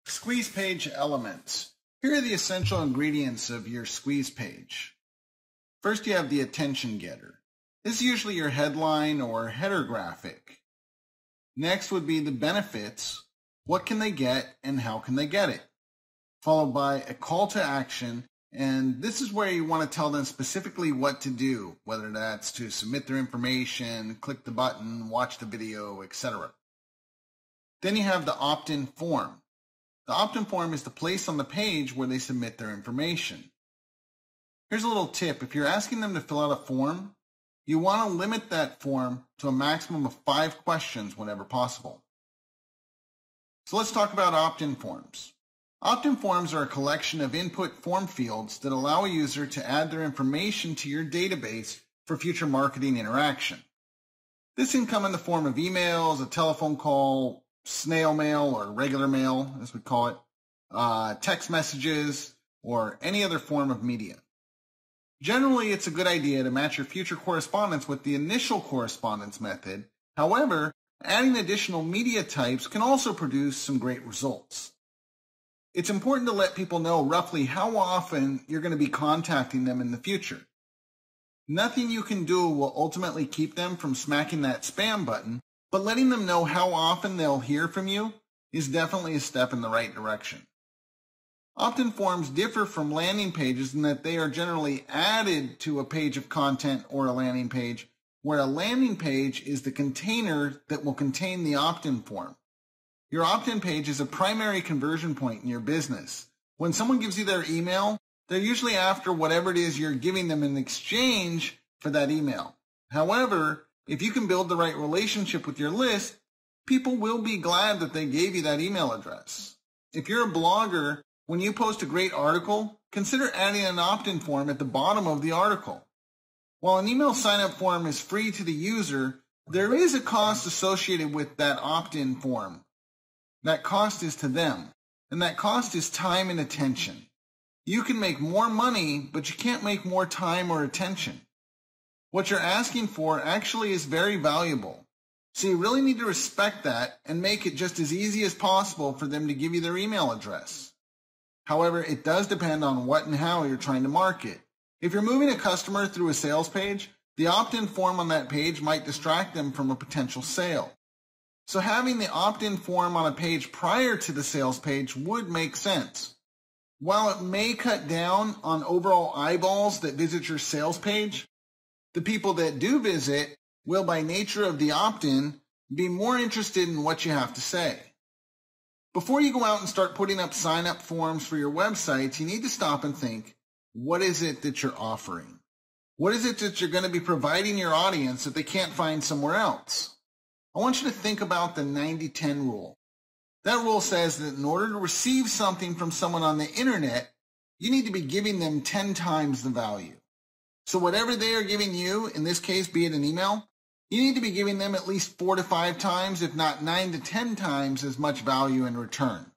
Squeeze page elements. Here are the essential ingredients of your squeeze page. First, you have the attention getter. This is usually your headline or header graphic. Next would be the benefits. What can they get and how can they get it? Followed by a call to action, and this is where you want to tell them specifically what to do, whether that's to submit their information, click the button, watch the video, etc. Then you have the opt-in form. The opt-in form is the place on the page where they submit their information. Here's a little tip. If you're asking them to fill out a form, you want to limit that form to a maximum of 5 questions whenever possible. So let's talk about opt-in forms. Opt-in forms are a collection of input form fields that allow a user to add their information to your database for future marketing interaction. This can come in the form of emails, a telephone call, snail mail or regular mail, as we call it, text messages, or any other form of media. Generally, it's a good idea to match your future correspondence with the initial correspondence method. However, adding additional media types can also produce some great results. It's important to let people know roughly how often you're going to be contacting them in the future. Nothing you can do will ultimately keep them from smacking that spam button, but letting them know how often they'll hear from you is definitely a step in the right direction. Opt-in forms differ from landing pages in that they are generally added to a page of content or a landing page, where a landing page is the container that will contain the opt-in form. Your opt-in page is a primary conversion point in your business. When someone gives you their email, they're usually after whatever it is you're giving them in exchange for that email. However, if you can build the right relationship with your list, people will be glad that they gave you that email address. If you're a blogger, when you post a great article, consider adding an opt-in form at the bottom of the article. While an email sign-up form is free to the user, there is a cost associated with that opt-in form. That cost is to them, and that cost is time and attention. You can make more money, but you can't make more time or attention. What you're asking for actually is very valuable. So you really need to respect that and make it just as easy as possible for them to give you their email address. However, it does depend on what and how you're trying to market. If you're moving a customer through a sales page, the opt-in form on that page might distract them from a potential sale. So having the opt-in form on a page prior to the sales page would make sense. While it may cut down on overall eyeballs that visit your sales page, the people that do visit will, by nature of the opt-in, be more interested in what you have to say. Before you go out and start putting up sign-up forms for your websites, you need to stop and think, what is it that you're offering? What is it that you're going to be providing your audience that they can't find somewhere else? I want you to think about the 90-10 rule. That rule says that in order to receive something from someone on the internet, you need to be giving them 10 times the value. So whatever they are giving you, in this case, be it an email, you need to be giving them at least 4 to 5 times, if not 9 to 10 times as much value in return.